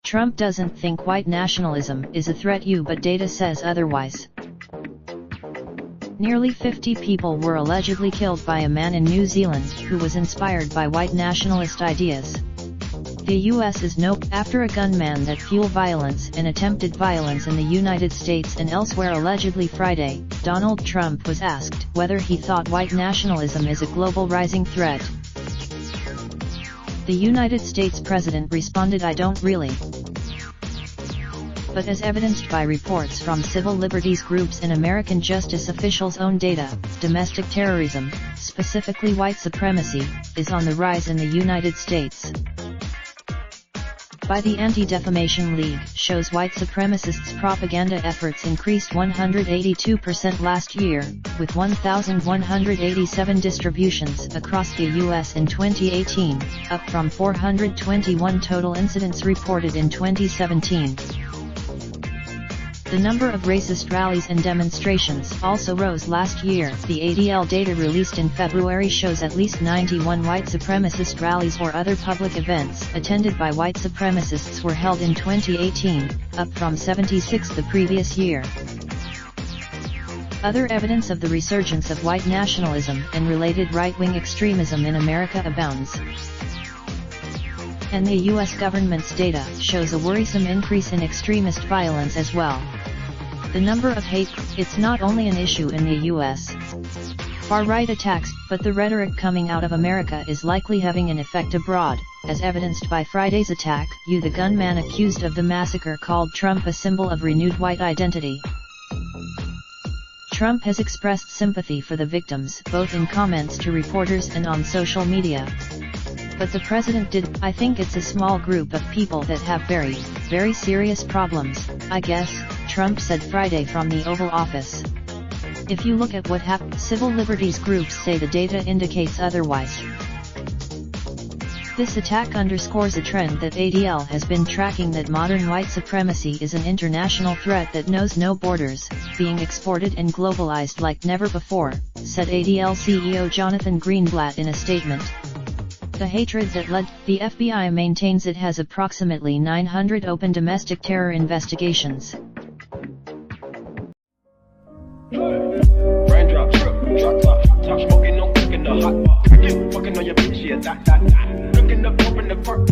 Trump doesn't think white nationalism is a threat but data says otherwise. Nearly 50 people were allegedly killed by a man in New Zealand who was inspired by white nationalist ideas. The US is after a gunman that fueled violence and attempted violence in the United States and elsewhere. Allegedly Friday, Donald Trump was asked whether he thought white nationalism is a global rising threat. The United States president responded, "I don't really." But as evidenced by reports from civil liberties groups and American justice officials' own data, domestic terrorism, specifically white supremacy, is on the rise in the United States. By the Anti-Defamation League shows white supremacists' propaganda efforts increased 182% last year, with 1,187 distributions across the U.S. in 2018, up from 421 total incidents reported in 2017. The number of racist rallies and demonstrations also rose last year. The ADL data released in February shows at least 91 white supremacist rallies or other public events attended by white supremacists were held in 2018, up from 76 the previous year. Other evidence of the resurgence of white nationalism and related right-wing extremism in America abounds. And the U.S. government's data shows a worrisome increase in extremist violence as well. The number of hate, it's not only an issue in the U.S. far-right attacks, but the rhetoric coming out of America is likely having an effect abroad, as evidenced by Friday's attack. The gunman accused of the massacre called Trump a symbol of renewed white identity. Trump has expressed sympathy for the victims, both in comments to reporters and on social media. But the president did, "I think it's a small group of people that have very, very serious problems, I guess," Trump said Friday from the Oval Office. If you look at what happened, civil liberties groups say the data indicates otherwise. This attack underscores a trend that ADL has been tracking, that modern white supremacy is an international threat that knows no borders, being exported and globalized like never before, said ADL CEO Jonathan Greenblatt in a statement. The hatred that led, the FBI maintains it has approximately 900 open domestic terror investigations. Raindrop, drop top, smoking, no cooking, the hot pot, fucking on your bitch, yeah, that. Looking up, open the park,